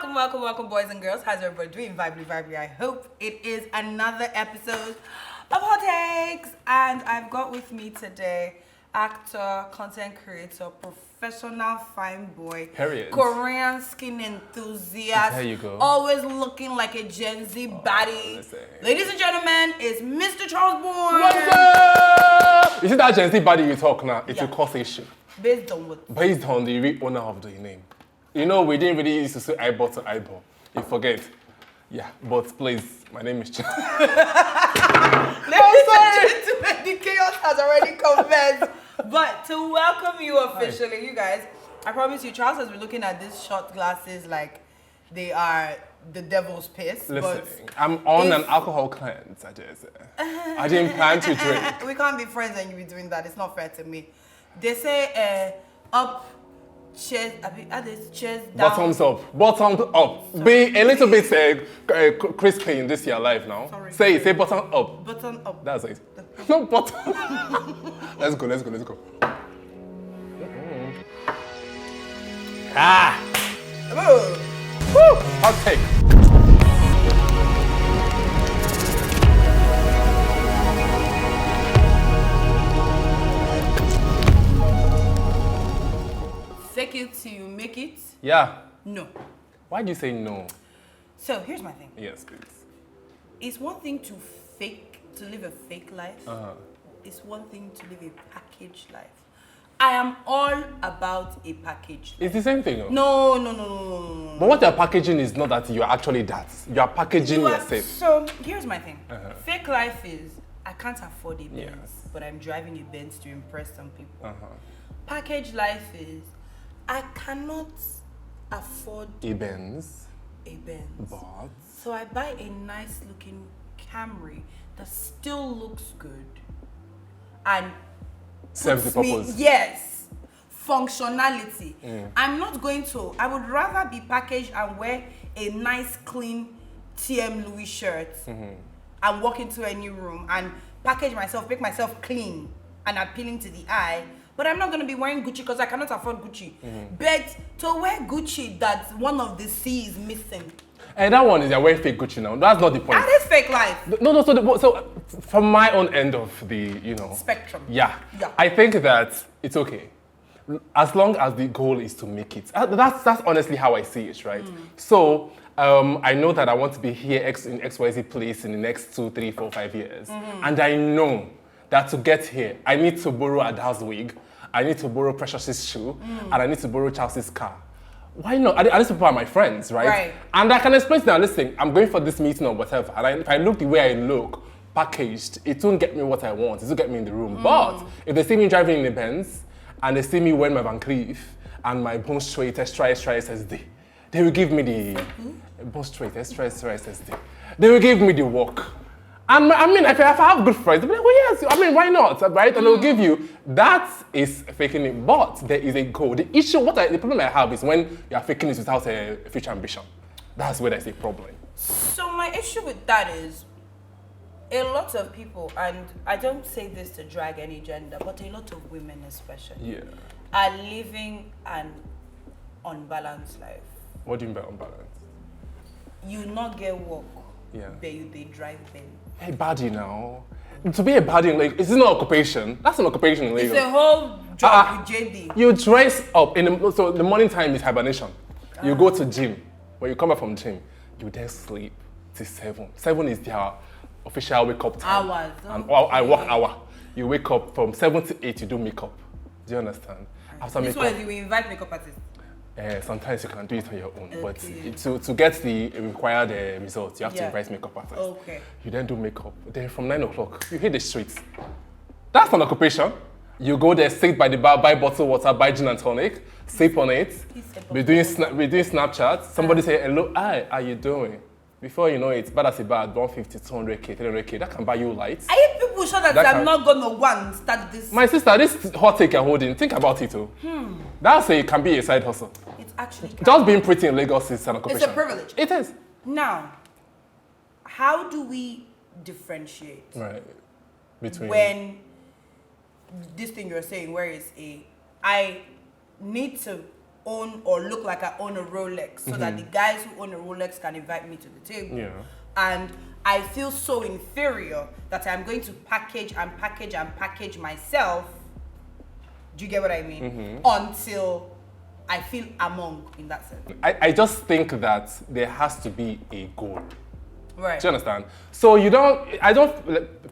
welcome, boys and girls. How's everybody doing? Vibely. I hope it is another episode of Hot Takes. And I've got with me today actor, content creator, professional fine boy, Period. Korean skin enthusiast, There you go. always looking like a Gen Z baddie. Listen. Ladies and gentlemen, it's Mr. Charles Bourne. What's up? You see that Gen Z body you talk now? It will cause issue. Based on what? Based on the real owner of the name. You know, we didn't really used to say eyeball to eyeball. You forget. Yeah, but please, my name is Charles. Ladies and gentlemen, the chaos has already commenced. But to welcome you officially, you guys, I promise you, Charles has been looking at these shot glasses like they are the devil's piss. Listen, I'm on an alcohol cleanse, I didn't plan to drink. We can't be friends and you be doing that. It's not fair to me. They say up, chest, chest down. Bottoms up. Bottom up. Sorry. Be a little bit crispy in this your life now. Sorry. Say bottom up. Button up. That's it. No bottom. Let's go. Ah! Woo! Hot take. Fake it till you make it? Yeah. No. Why do you say no? So here's my thing. Yes, please. It's one thing to live a fake life. It's one thing to live a packaged life. I am all about a package. It's the same thing. No. But what you're packaging is not that you're actually that. You're packaging yourself. So here's my thing. Fake life is I can't afford a Benz, Yes. but I'm driving a Benz to impress some people. Packaged life is I cannot afford A Benz. But so I buy a nice looking Camry that still looks good and Serves the purpose. Yes, functionality. I'm not going to. I would rather be packaged and wear a nice, clean TM Louis shirt and walk into any room and package myself, make myself clean and appealing to the eye. But I'm not going to be wearing Gucci because I cannot afford Gucci. But to wear Gucci that one of the C is missing. And that one is you're wearing fake Gucci now. That's not the point. That is fake life. No. So from my own end of the, Spectrum. Yeah. I think that it's okay. As long as the goal is to make it. That's honestly how I see it, right? So I know that I want to be here in XYZ place in the next 2, 3, 4, 5 years. And I know that to get here, I need to borrow Ada's wig, I need to borrow Precious's shoe, and I need to borrow Charles's car. Why not? These people are my friends, right? And I can explain to them, listen, I'm going for this meeting or whatever, and if I look the way I look, packaged, it won't get me what I want, it won't get me in the room. But if they see me driving in a Benz, and they see me wearing my Van Cleef, and my bone straight extra SSD, they will give me the bone straight extra SSD. They will give me the work. And I mean, if I have good friends, they'll be like, well, yes, I mean, why not, right? And they'll give you, that is faking it, but there is a goal. The issue, the problem I have is when you are faking it without a future ambition. That's where there's a problem. So my issue with that is, a lot of people, and I don't say this to drag any gender, but a lot of women especially, are living an unbalanced life. What do you mean by unbalanced? You not get work, but they drive Benz. Hey, baddie now. To be a baddie in Lagos, it's not an occupation. That's an occupation in Lagos. It's a whole job with JD. You dress up, so the morning time is hibernation. You go to gym. When you come back from gym, you then sleep till 7. 7 is their official wake up time. Hours. And I work hour. You wake up from 7 to 8, you do makeup. Do you understand? After This makeup, one, you invite makeup artists. sometimes you can do it on your own, but Okay. to get the required results, you have to invite makeup artists. Okay. You then do makeup. Then from 9 o'clock, you hit the streets. That's an occupation. You go there, sit by the bar, buy bottled water, buy gin and tonic, sip on it, be doing Snapchat. Somebody say, hello, hi, how you doing? Before you know it, bad as a bad, 150, 200K, 300K, that can buy you lights. Are you people sure that I'm not going to one start this? My sister, this hot take you're holding, think about it too. It can be a side hustle. It's actually Just being pretty in Lagos is an occupation. It's a privilege. It is. Now, how do we differentiate between when this thing you're saying, where is I need to own or look like I own a Rolex, so that the guys who own a Rolex can invite me to the table. Yeah. And I feel so inferior that I'm going to package and package and package myself. Do you get what I mean? Until I feel among in that sense. I just think that there has to be a goal. Right. Do you understand? So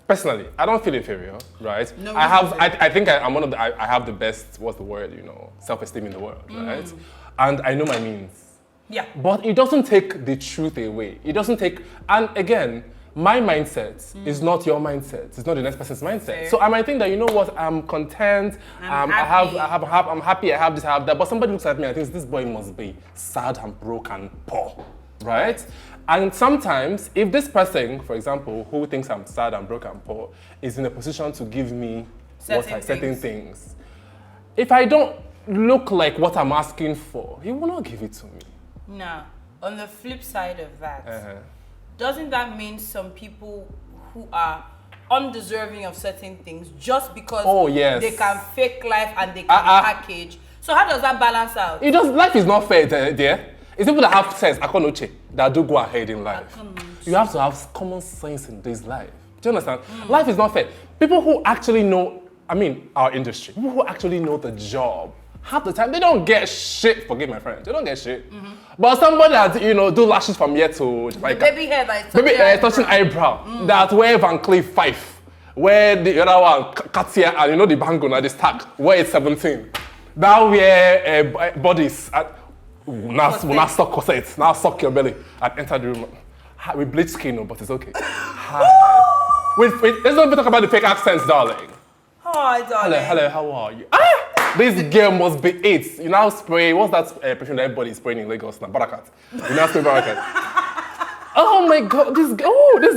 personally, I don't feel inferior, right? No, I think I'm one of the, I have the best, what's the word, self-esteem in the world, right? And I know my means. Yeah. But it doesn't take the truth away. It doesn't take, and again, my mindset is not your mindset. It's not the next person's mindset. Fair. So I might think that, you know what, I'm content, I'm happy. I'm happy, I have this, I have that. But somebody looks at me and thinks this boy must be sad and broke and poor, right? And sometimes, if this person, for example, who thinks I'm sad and broke and poor, is in a position to give me certain things, if I don't look like what I'm asking for, he will not give it to me. Now, on the flip side of that, doesn't that mean some people who are undeserving of certain things just because they can fake life and they can package? So how does that balance out? Life is not fair, dear. It's people that have sense, that do go ahead in life. You have to have common sense in this life. Do you understand? Life is not fair. People who actually know, our industry, people who actually know the job, half the time, they don't get shit. Forgive my friend, they don't get shit. But somebody that, do lashes from here to like baby hair like touching eyebrow, that wear Van Cleef 5, where the other one, Katia, and the bangle at the stack, where it's 17. That wear bodies. Now suck corsets, now suck your belly and enter the room. With bleach skin, but it's okay. Let's not talk about the fake accents, darling. Hi, darling. Hello, how are you? This girl must be 8. You now spray, what's that perfume that everybody is spraying in Lagos now? Barakat. You now spray Barakat. Oh my God, this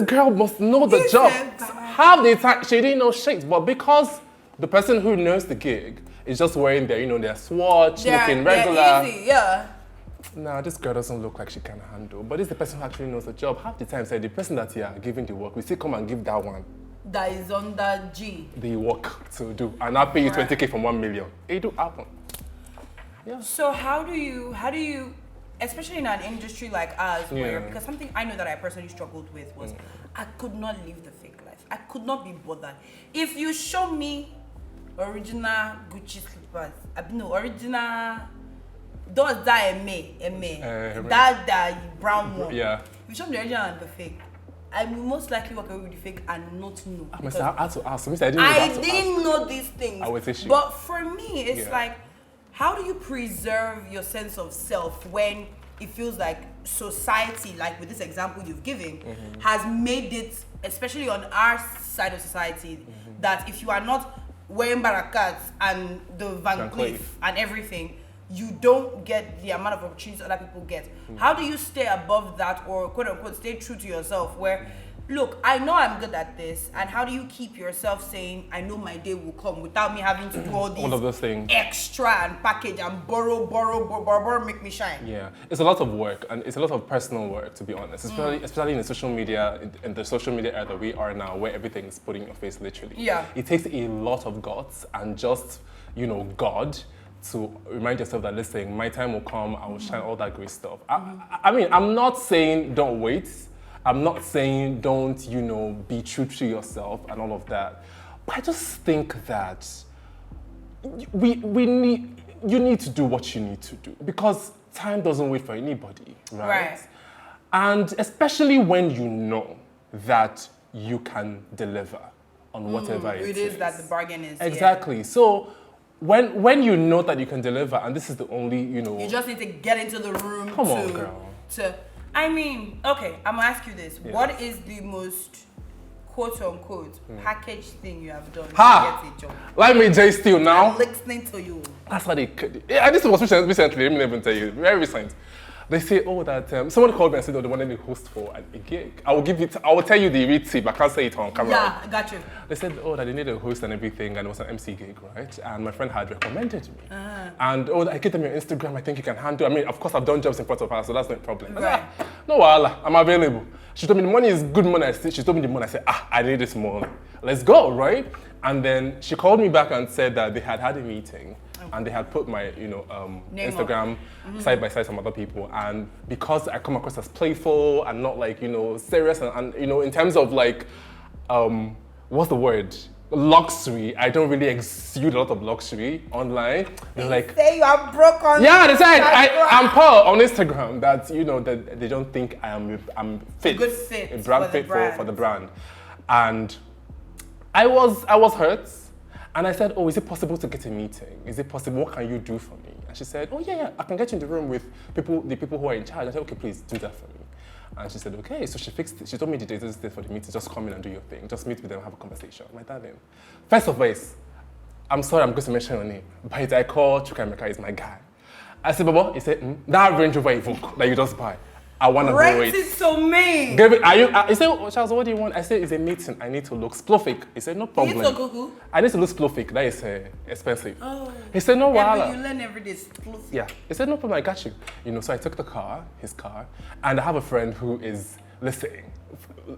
girl must know the job. Half the time, she didn't know shit, but because the person who knows the gig is just wearing their swatch, looking regular. Easy, yeah. Nah, this girl doesn't look like she can handle. But it's the person who actually knows the job. Half the time, the person that you are giving the work, we still come and give that one. That is under G. The work to do. And I'll pay you 20K from 1 million. It do happen. Yeah. So how do you, especially in an industry like ours, where, because something I know that I personally struggled with was, I could not live the fake life. I could not be bothered. If you show me original Gucci slippers, original, those that that brown one. Yeah. If you show me the original and the fake, I will most likely walk away with the fake and not know. I had to ask. I didn't know these things. I would say but for me, it's like, how do you preserve your sense of self when it feels like society, like with this example you've given, has made it, especially on our side of society, that if you are not wearing barakats and the Van Cleef and everything, you don't get the amount of opportunities other people get. How do you stay above that, or quote unquote stay true to yourself where, look, I know I'm good at this, and how do you keep yourself saying, I know my day will come, without me having to do all of those things, extra and package and borrow, make me shine? Yeah, it's a lot of work, and it's a lot of personal work, to be honest, especially in the social media, in the social media era that we are now, where everything is put in your face, literally. Yeah. It takes a lot of guts and just, God, to remind yourself that, listen, my time will come, I will shine, all that great stuff. I'm not saying don't wait. I'm not saying don't, be true to yourself and all of that. But I just think that you need to do what you need to do, because time doesn't wait for anybody, right? And especially when you know that you can deliver on whatever it is. It is that the bargain is. Exactly. Yeah. So when you know that you can deliver, and this is the only, You just need to get into the room. Come on, girl. Okay, I'm gonna ask you this. Yeah. What is the most quote unquote package thing you have done to get a job? Like me, Jay Steele now. I'm listening to you. That's how they could. Yeah, this was recently, let me even tell you, very recent. They say, that someone called me and said, they wanted me to host for a gig. I will tell you the read tip, I can't say it on camera. Yeah, I got you. They said, that they needed a host and everything, and it was an MC gig, right? And my friend had recommended me. And, I gave them your Instagram, I think you can handle. Of course, I've done jobs in front of her, so that's no problem. Right. No, I'm available. She told me the money is good money. She told me the money. I said, I need this money. Let's go, right? And then she called me back and said that they had a meeting and they had put my, Instagram side by side some other people. And because I come across as playful and not like, serious and in terms of like, what's the word? Luxury. I don't really exude a lot of luxury online. They're like, say you are broke on. Yeah, they said I'm Paul on Instagram. That that they don't think I'm fit. A good fit. A brand fit for the brand. And I was hurt. And I said, oh, is it possible to get a meeting? Is it possible? What can you do for me? And she said, oh yeah, I can get you in the room with the people who are in charge. I said, okay, please do that for me. And she said, okay. So she fixed it. She told me the date for the meeting. Just come in and do your thing. Just meet with them and have a conversation. My darling. First of all, I'm sorry, I'm going to mention your name. But I call Chukwuemeka is my guy. I said, Baba, he said, that Range Rover Evoque that you just buy. I want to borrow it. Rent it to me. He said, oh, Charles, what do you want? I said, it's a meeting. I need to look sploffic. He said, no problem. You need to go who? I need to look sploffic. That is expensive. Oh. He said, no wahala. You learn every day sploffic. Yeah. He said, no problem, I got you. So I took his car, and I have a friend who is, listen,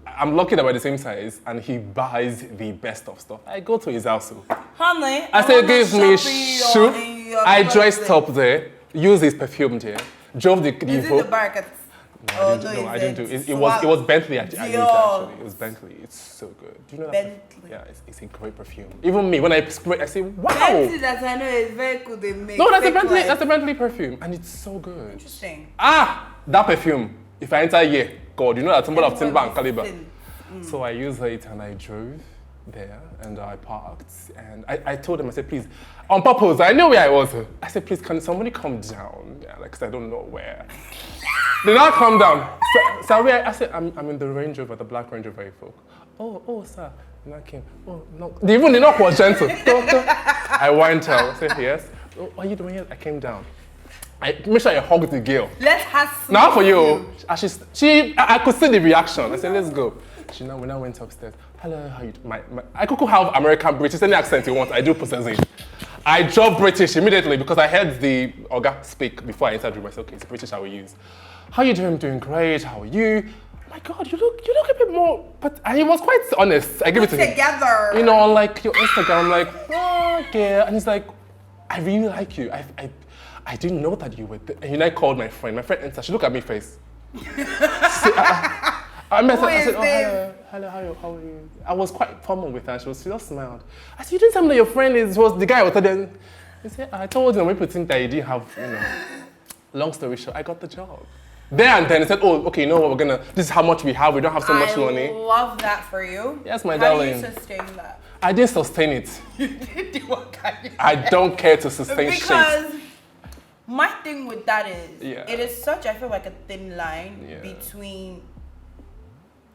I'm lucky that we're the same size, and he buys the best of stuff. I go to his house. Honey, I said, give me shoe. I dressed up there, used his perfume there, drove the Is it the Barcat? No, I didn't do it. It was Bentley I used actually. It was Bentley. It's so good. Do you know that? Bentley. Yeah, it's a great perfume. Even me, when I spray, I say, wow. Bentley that I know is very good. They make. No, that's a Bentley. That's a Bentley perfume, and it's so good. Interesting. That perfume. If I enter here, God, you know that symbol of timber and caliber. So I used it and I drove there and I parked and I told them, I said, please, on purpose, I know where I was. I said, please, can somebody come down? Yeah, like, cause I don't know where. They now come down. So I said, I'm in the Range Rover, the black Range Rover Evoque. Oh, sir. And I came. Oh, no. The knock was gentle. I went out. I said, yes. Oh, what are you doing here? I came down. I make sure I hugged the girl. Let's have now for you. I could see the reaction. I said, let's go. We now went upstairs. Hello, how you doing? I could have American, British, any accent you want. I do possess it. I dropped British immediately because I heard the Oga speak before I entered the room. I said, okay, it's British I will use. How are you doing? I'm doing great. How are you? Oh my God, you look a bit more. And he was quite honest. I give it to him. Together. On like your Instagram, I'm like, oh, yeah. And he's like, I really like you. I didn't know that you were there. And I called my friend. My friend entered. She looked at me face. I said, oh, hello, how are you? I was quite formal with her. She just smiled. I said, you didn't tell me that your friend was the guy I was telling. He said, I told him, people think that you didn't have, Long story short, I got the job. There and then, he said, oh, okay, you know what, this is how much we have. We don't have so much money. I love that for you. Yes, my darling. How do you sustain that? I didn't sustain it. You did what kind of I don't care to sustain shit. Because my thing with that is, it is such, I feel like a thin line between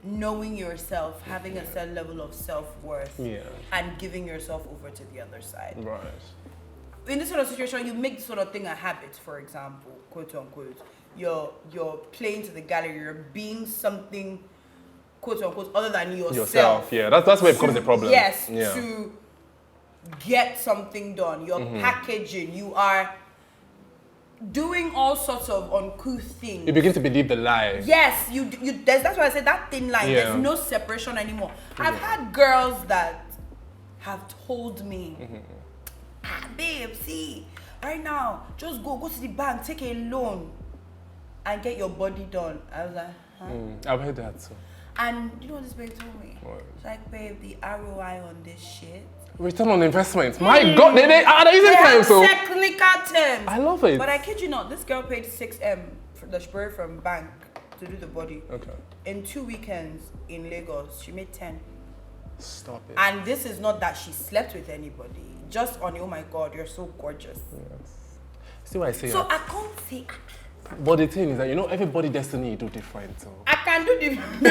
knowing yourself, having a certain level of self-worth, and giving yourself over to the other side. Right. In this sort of situation, you make this sort of thing a habit, for example, quote unquote. You're playing to the gallery, you're being something, quote unquote, other than yourself. Yeah, that's where it becomes a problem. Yes, to get something done. You're packaging, you are doing all sorts of uncouth things. You begin to believe the lie. Yes, that's why I said that thin line. There's no separation anymore. I've had girls that have told me, babe, see, right now, just go to the bank, take a loan, and get your body done. I was like, huh? I've heard that too. And you know what this babe told me? What? She's like, babe, the ROI on this shit. Return on investment. My God, they're using time, so. Technical terms. I love it. But I kid you not, this girl paid 6M for the spray from bank to do the body. Okay. In 2 weekends in Lagos, she made 10. Stop it. And this is not that she slept with anybody. Just on, oh my God, you're so gorgeous. Yes. See what I say? So I can't say. But the thing is that, everybody's destiny do different. So. I can do different.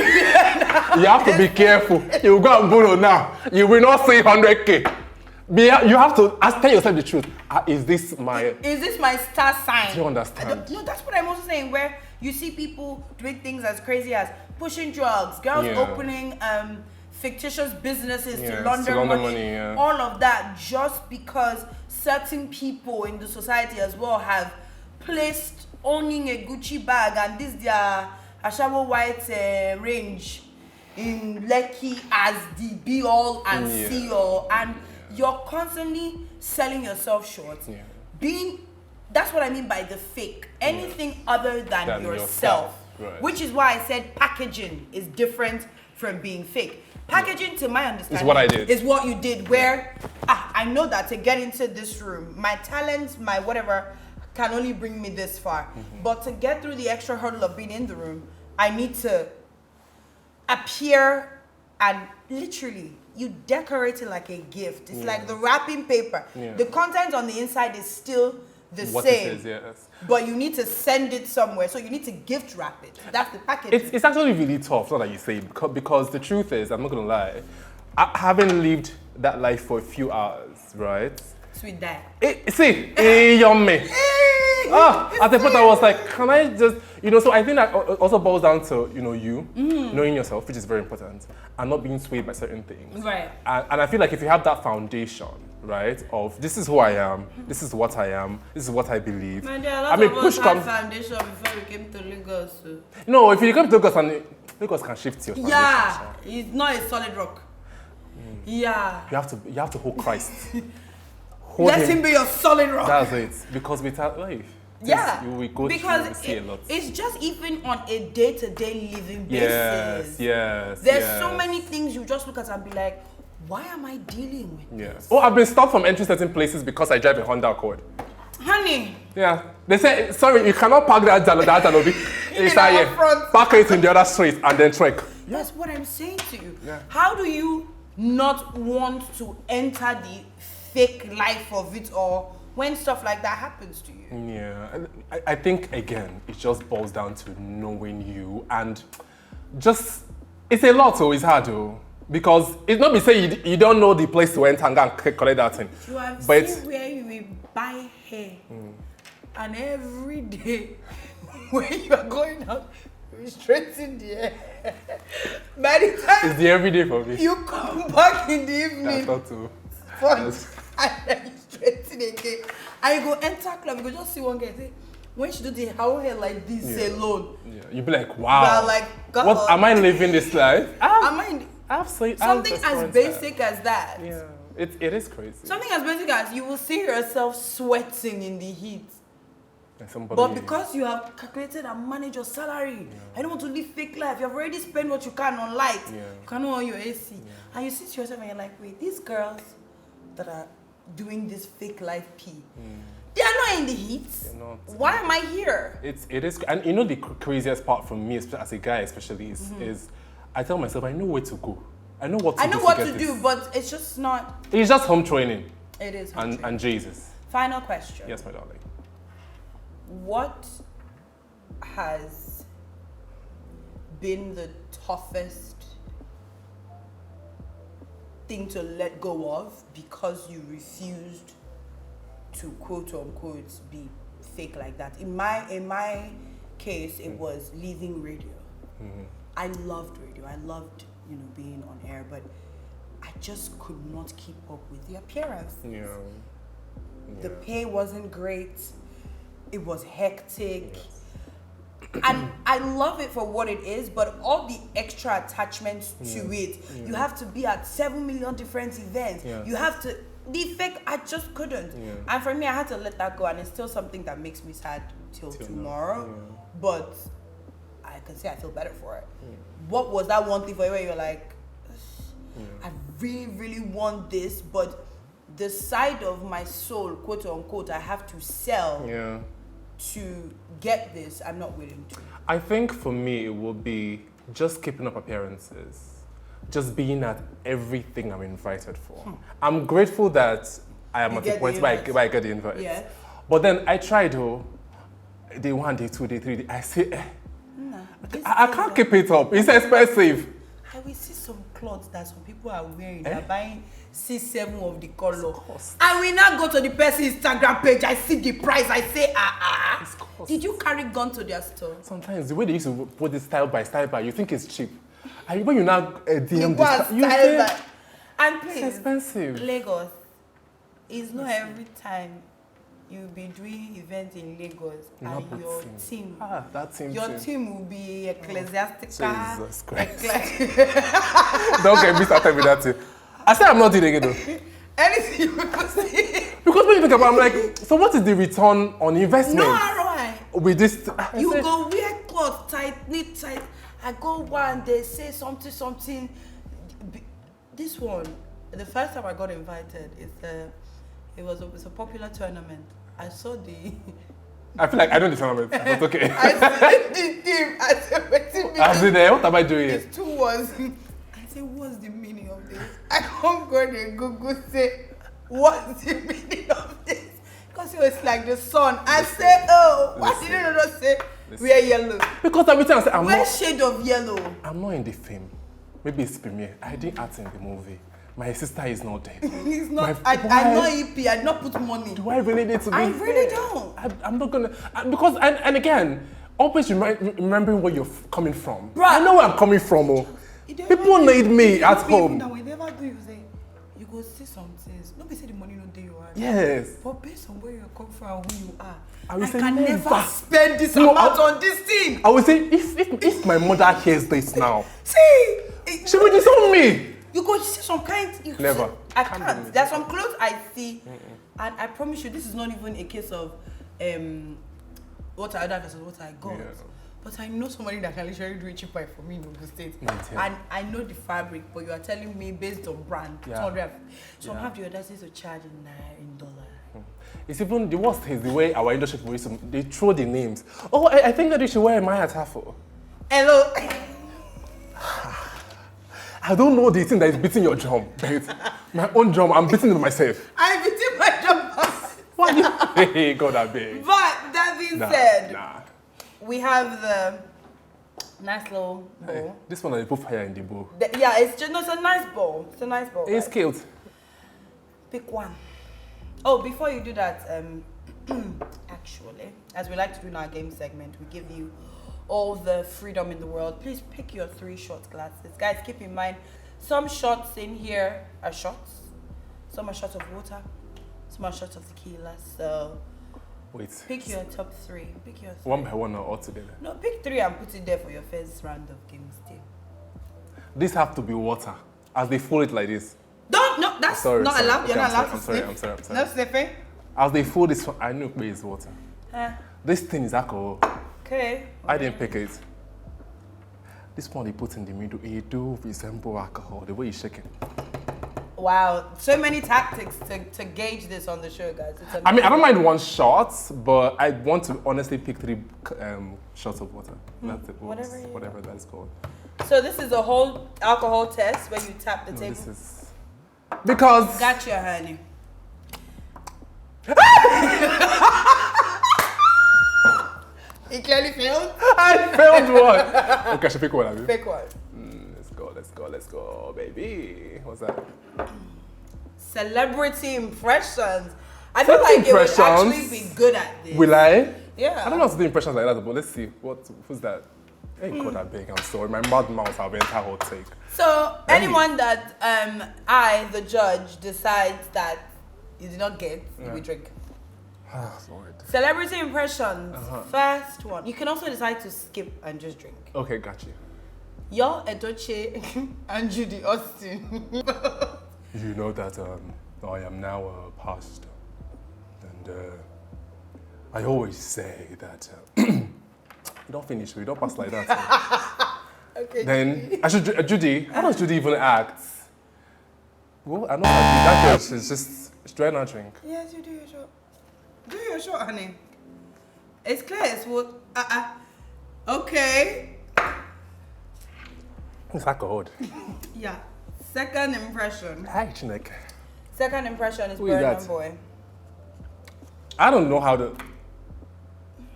You have to be careful. You go and borrow now. You will not say 100K. You have to tell yourself the truth. Is this my star sign? Do you understand? No, that's what I'm also saying. Where you see people doing things as crazy as pushing drugs, girls opening fictitious businesses to launder money, all of that, just because certain people in the society as well have placed owning a Gucci bag and this their Ashabo white range in Lekki as the be all and see all, and you're constantly selling yourself short. That's what I mean by the fake. Anything other than yourself. Right. Which is why I said packaging is different from being fake. Packaging, to my understanding, is what I did. Is what you did. Where I know that to get into this room, my talents, my whatever, can only bring me this far. But to get through the extra hurdle of being in the room, I need to appear, and literally, you decorate it like a gift. It's like the wrapping paper. The content on the inside is still the what same. It is, yes. But you need to send it somewhere, so you need to gift wrap it. That's the package. It's actually really tough, not that you say, because the truth is, I'm not gonna lie, having lived that life for a few hours, right? Sweet dad. Yummy. At the point I was like, can I just, so I think that also boils down to, you, knowing yourself, which is very important, and not being swayed by certain things. Right. And I feel like if you have that foundation, right, of this is who I am, this is what I am, this is what I believe. Man, there are a lot of us had foundation before we came to Lagos. So. No, if you come to Lagos, Lagos can shift your foundation. Yeah, it's not a solid rock. Yeah. You have to hold Christ. Let him be your solid rock. That's it. Because without life, we go because through, we see a lot. It's just even on a day-to-day living basis. Yes. There's so many things you just look at and be like, why am I dealing with this? Oh, I've been stopped from entering certain places because I drive a Honda Accord. Honey. Yeah. They say, sorry, you cannot park that Janobi. It's here. Park it in the other street and then trek. That's what I'm saying to you. Yeah. How do you not want to enter the fake life of it all when stuff like that happens to you? Yeah. And I think, again, it just boils down to knowing you and just, it's a lot, so it's hard, though. Because it's not be saying you don't know the place to enter and go and collect that thing. You have seen where you will buy hair, and every day when you are going out, you straighten the hair. By the time it's the everyday for me. You come back in the evening. I thought too. And then you straighten again. And you go enter club, you go just see one guy say, when she do the whole hair like this alone. Yeah. You be like, wow. Like, God, what am I living this life? Something as basic as that. Yeah, it is crazy. Something as basic as you will see yourself sweating in the heat. But because you have calculated and managed your salary, I don't want to live fake life. You have already spent what you can on light. You cannot on your AC. And you sit to yourself and you're like, wait, these girls that are doing this fake life they are not in the heat. Why am I here? It is, and the craziest part for me, as a guy especially, is I tell myself I know where to go. I know what to do, but it's just not. It's just home training. It is home training. And Jesus. Final question. Yes, my darling. What has been the toughest thing to let go of because you refused to quote unquote be fake like that? In my case, it was leaving radio. I loved radio. I loved, being on air, but I just could not keep up with the appearance. The pay wasn't great. It was hectic. And I love it for what it is, but all the extra attachments to it. You have to be at 7 million different events. You have to, the fake, I just couldn't. And for me, I had to let that go, and it's still something that makes me sad till tomorrow. But I can say I feel better for it. What was that one thing for you where you're like, I really, really want this, but the side of my soul, quote unquote, I have to sell to get this, I'm not willing to. I think for me, it will be just keeping up appearances, just being at everything I'm invited for. I'm grateful that I am at the point where I get the invite. Yeah. But then I tried, day 1, day 2, day 3, I say, I can't keep it up. It's expensive. I will see some clothes that some people are wearing. They're buying 6-7 of the color. I will now go to the person's Instagram page. I see the price. I say, Did you carry gun to their store? Sometimes the way they used to put it style by, you think it's cheap. And when you now DM this, you say, and please, it's expensive. Lagos is not every time you'll be doing events in Lagos Not and your team. that team. Your team will be ecclesiastical. Jesus Christ. Don't get me started with that thing. I said I'm not doing it though. Anything you will see. Because when you think about it, I'm like, so what is the return on investment? No ROI. With this, You go wear clothes tight, knit tight. I go one, they say something. This one, the first time I got invited, it's a popular tournament. I saw the. I feel like I know the tournament, but okay. I said the team. I said, wait a minute. I said, what am I doing here? It's 2 words. I said, what's the meaning of this? I can't go there and Google say, what's the meaning of this? Because it was like the sun. I said, oh, why did you not say we're yellow? Because every time I say, we're shade of yellow. I'm not in the film. Maybe it's premiere. I didn't act in the movie. My sister is not dead. He's not. I'm not EP. I did not put money. Do I really need to be? I really don't. I'm not gonna because and again, always remembering where you're coming from. Bruh. I know where I'm coming from. Oh. People need me at home. Now, whenever do you say, you go see some things. Nobody say the money no day you are. Yes. But based on where you come from and who you are, I can never spend this amount on this thing. I would say if my mother hears this now, see, she will disown me. You go see some kind. Never. I can't. There's some clothes I see, and I promise you, this is not even a case of what I ordered versus what I got. Yeah. But I know somebody that can literally do it cheaper for me in the States. And I know the fabric, but you are telling me based on brand, 200. So I have the audacity to charge in dollar. It's even the worst is the way our industry people they throw the names. Oh, I think that you should wear a Maya Tafo. Hello. I don't know the thing that is beating your drum, but my own drum, I'm beating it myself. I'm beating my drum myself. What? Hey, God, that big. But that being said, we have the nice little bowl. Hey, this one I put fire in the bowl. Yeah, it's a nice bowl. It's a nice bowl. It's cute. Pick one. Oh, before you do that, actually, as we like to do in our game segment, we give you all the freedom in the world. Please pick your 3 shot glasses. Guys, keep in mind, some shots in here are shots. Some are shots of water. Some are shots of tequila. So, pick your top 3. Pick your 3. One by one or all together? No, pick 3 and put it there for your first round of games day. These have to be water. As they fold it like this. No, that's not allowed. You're not allowed to sniff. I'm sorry. No sniffing? As they fold this one, I know where it's water. This thing is alcohol. Okay. I didn't pick it. This one they put in the middle, it do resemble alcohol, the way you shake it. Wow, so many tactics to gauge this on the show, guys. I mean, I don't mind 1 shot, but I want to honestly pick 3 shots of water. That's it. Whatever that is called. So this is a whole alcohol test where you tap the table. This is because. Gotcha, honey. He clearly failed. I failed one. Okay, I should pick one. Have you? Pick one. Let's go, baby. What's that? Celebrity impressions. I feel like it would actually be good at this. Will I? Yeah. I don't know how to do impressions like that, but let's see. Who's that? Hey, God, that big. I'm sorry. My mouth have an entire whole take. So anyone that I, the judge, decides that you did not get, you will drink. Lord. Celebrity impressions. First one. You can also decide to skip and just drink. Okay, got you. Yo, Edoche and Judy Austin. You know that I am now a pastor, and I always say that you don't finish, you don't pass like that. Okay. Then I should Judy. How does Judy even act? Well, I know that girl is just trying not drink. Yes, you do your shot. Do your shot, honey. It's clear. It's what. Okay. It's alcohol. Yeah. Second impression. Hi, Chinek. Second impression is Burna Boy. I don't know how the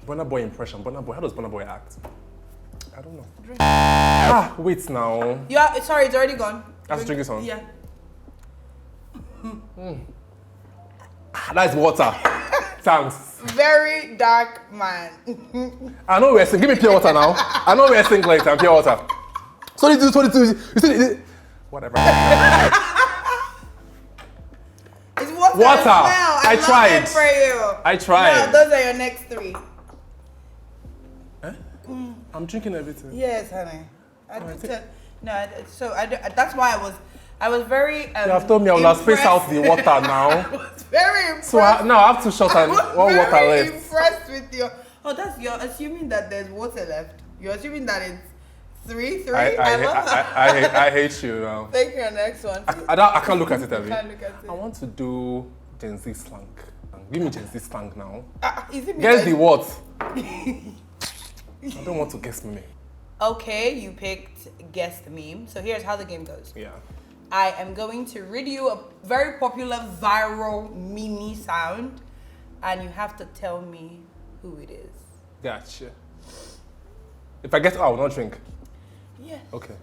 Burna Boy impression. Burna Boy. How does Burna Boy act? I don't know. Drink. Wait now. Yeah. Sorry, it's already gone. That's drinking song. Yeah. That's water. Thanks. Very dark man. I know we're saying. Give me pure water now. I know we're saying later. Pure water. 22. You see, whatever. It's water. Smell. I tried. Love it for you. I tried. No, those are your next 3. Eh? I'm drinking everything. Yes, honey. That's why I was very. You have told me I will have spaced out the water now. I was very impressed. So now I have 2 shots and 1 water left. I'm very impressed with you. Oh, you're assuming that there's water left. You're assuming that it's 3. I love that. I hate you now. Take your next one. I can't look at it, Abby. Can't look at it. I want to do Gen Z slang. Give me Gen Z slang now. Is it Guess the what? I don't want to guess me. Okay, you picked guess the meme. So here's how the game goes. Yeah. I am going to read you a very popular viral meme sound, and you have to tell me who it is. Gotcha. If I get I will not drink. Yeah. Okay.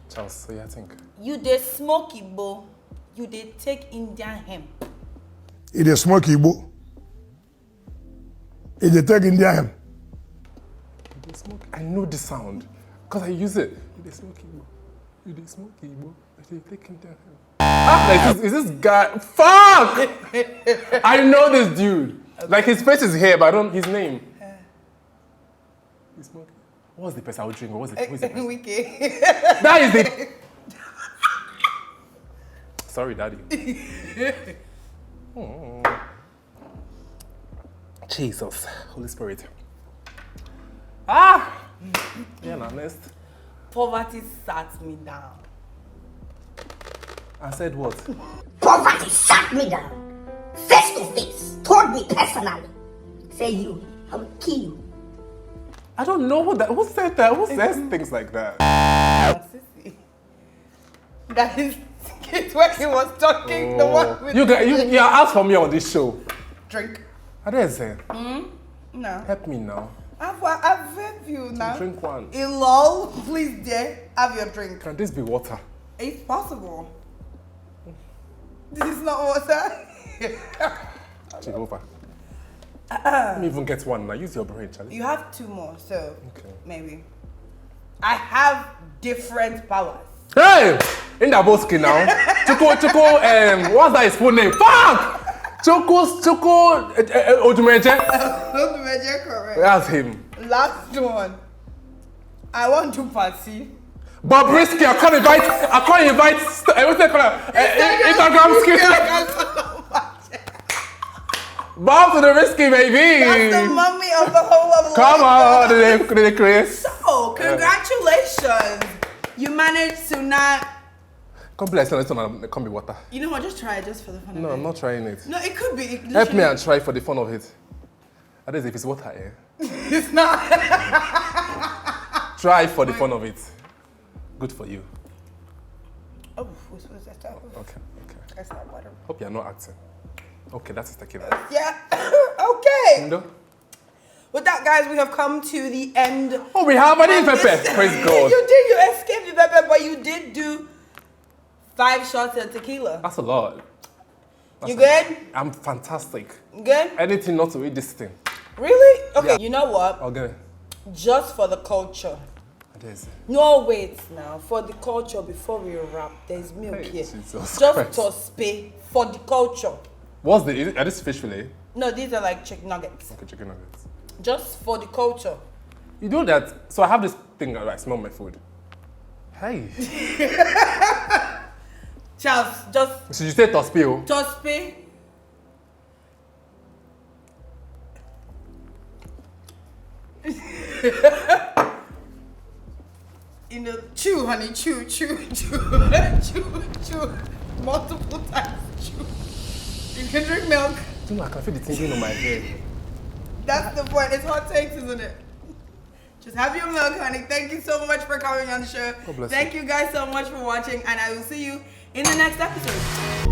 Charles, so yeah, I think. You did smoky bo. You did take Indian hemp. It is smoky bo. It is take Indian hemp. I know the sound because I use it. You did smoky bo. You did smoky bo. I did take Indian hemp. Like is this guy? Fuck! I know this dude. Okay. Like his face is here, but I don't. His name. He's smoking. What's the person I would drink? What's the person? Wiki. That is it. Sorry, Daddy. Jesus, Holy Spirit. Yeah, honest. Poverty sat me down. I said what? Poverty sat me down, face to face, told me personally. Say you, I will kill you. I don't know who said that. Who says things like that? That is it when he was talking. The one with you asked for me on this show. Drink. I didn't say. No. Help me now. I've helped you now. Drink one. Lol, please, dear, have your drink. Can this be water? It's possible. This is not water. Jehovah. Let me even get one now. Use your brain, Charlie. You have 2 more, so okay. Maybe. I have different powers. Hey! In the bosky now. Choco, what's that his full name? Fuck! Choco, Odumeje. Odumeje, correct. That's him. Last one. I want to party. But Brisky, I can't invite, what's that called? Instagram skills. Bob to the risky, baby. That's the mummy of the whole of Come on, Chris. So, congratulations. You managed to not... Come be like, come be water. You know what, just try it just for the fun of it. No, I'm not trying it. No, it could be. Help me and try for the fun of it. That is if it's water, eh? It's not. Try for the fun of it. Good for you. Oh, what's that stuff? Okay. That's not water. Hope you're not acting. Okay, that's tequila. Yeah. Okay. No. With that, guys, we have come to the end. Oh, we have an pepper. Praise God. You escaped the pepper, but you did do 5 shots of tequila. That's a lot. You good? I'm fantastic. Good? Anything not to eat this thing. Really? Okay, yeah. You know what? Okay. Just for the culture. It is. No, wait now. For the culture, before we wrap, there's milk here. Jesus just Christ. to spay for the culture. What's the, are this fish fillet? No, these are like chicken nuggets. Okay, chicken nuggets. Just for the culture. You know that, so I have this thing that I smell my food. Hey. Charles, just... So you say tospio? Tospay. You know, chew, honey, chew. Multiple times, chew. You can drink milk. You know, I can feel the tingling on my head. That's the point. It's hot takes, isn't it? Just have your milk, honey. Thank you so much for coming on the show. God bless Thank you guys so much for watching, and I will see you in the next episode.